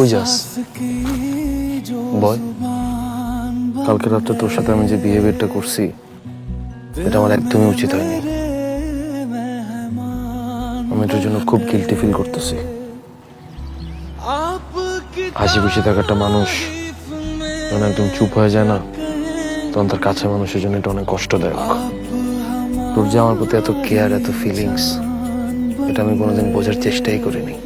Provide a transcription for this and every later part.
কই যাস বয়? কালকে রাতে তোর সাথে আমি যে বিহেভিয়ারটা করছি এটা আমার একদমই উচিত হয়নি। আমি এটার জন্য খুব গিল্টি ফিল করতেছি। হাসি খুশি থাকাটা মানুষ যখন একদম চুপ হয়ে যায় না, তখন তার কাছে মানুষের জন্য এটা অনেক কষ্টদায়ক। তোর যে আমার প্রতি এত কেয়ার, এত ফিলিংস, এটা আমি কোনোদিন বোঝার চেষ্টাই করিনি।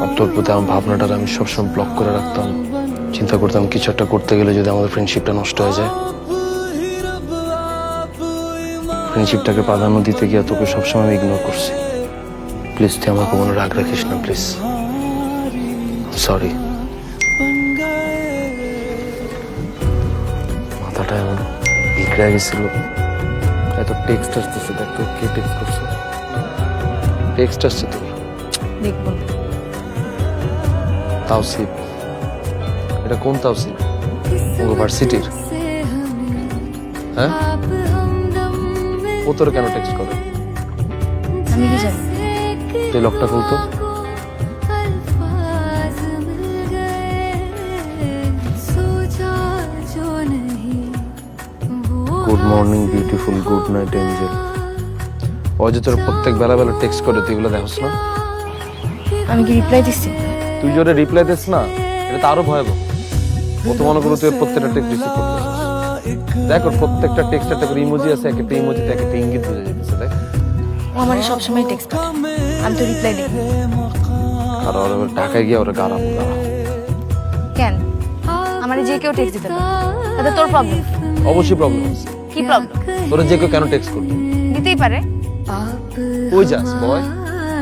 আর তোর প্রতি আমার ভাবনাটা আমি সবসময় ব্লক করে রাখতাম। চিন্তা করতাম কিছু একটা করতে গেলে যদি আমাদের ফ্রেন্ডশিপটা নষ্ট হয়ে যায়। ফ্রেন্ডশিপটাকে প্রাধান্য দিতে গিয়ে তোকে সবসময় আমি ইগনোর করছি। প্লিজ তুই আমাকে কোনো রাগ রাখিস না, প্লিজ। সরি। মাথাটা এমন বিগড়ে গেছিল। এত টেক্সট আসতেছে, দেখ তোর কে টেক্সট করছে। টেক্সট আসছে তোর, দেখবো। তাওসিফ। এটা কোন তাওসিফ? ইউনিভার্সিটির? হ্যাঁ, ও তোর কেন টেক্সট করে? আমি কি জানি? তুই লকটা খুলতো। Good morning beautiful, good night angel. ও যে তোর প্রত্যেক বেলা বেলা টেক্সট করে, তুই এগুলো দেখোস না? আমি কি রিপ্লাই দিচ্ছি? তুই জোরে রিপ্লাই দিস না, এটা তো আরো ভয়াবহ। ও তো মনে করো তুই প্রত্যেকটা টেক্সট রিসিভ করতেছিস। দেখ ওর প্রত্যেকটা টেক্সট একটা করে ইমোজি আছে, একটা ইমোজিতে একটা ইঙ্গিত বোঝা যেতেছে। দেখ ও আমার সবসময় টেক্সট করে, আমি তো রিপ্লাই দিই। আর ওর ঢাকায় গিয়ে ওরা গারাম গারাম। কেন? আমার যে কেউ টেক্সট দিতে পারে, তাতে তোর প্রবলেম? অবশ্যই প্রবলেম আছে। কি প্রবলেম? তোরা যে কেউ কেন টেক্সট করবে? দিতেই পারে। ওই যাস বয়,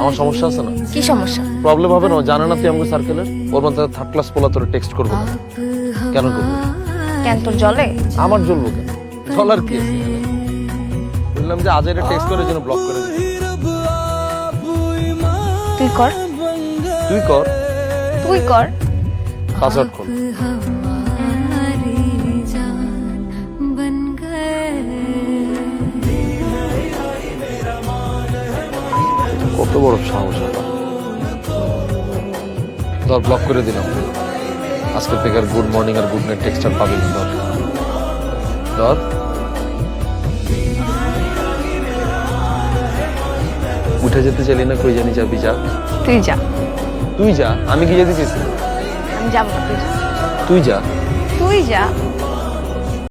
আমার সমস্যা আছে না? কি সমস্যা? প্রবলেম হবে না, জানা না তুই আমাকে সার্কেলের ওর মধ্যে থার্ড ক্লাস পোলা তোর টেক্সট করবে না। কেন করবে? কেন তোর জলে? আমার জ্বলবো কেন? জ্বলার কি আছে? বললাম যে আজ এটা টেক্সট করার জন্য ব্লক করে দিই। তুই কর। তুই কর। তুই কর। পাসওয়ার্ড খোল। কত বড় সাহস এটা! ধর ব্লক করে দিলাম। আজকে থেকে আর গুড মর্নিং আর গুড নাইট টেক্সট আর পাবি না। ধর ধর। উঠে যেতে চাইলি না, কই জানি যাবি, যা। তুই যা। তুই যা, আমি কি যেতে চেয়েছি? আমি যাবো না, তুই যা। তুই যা। তুই যা।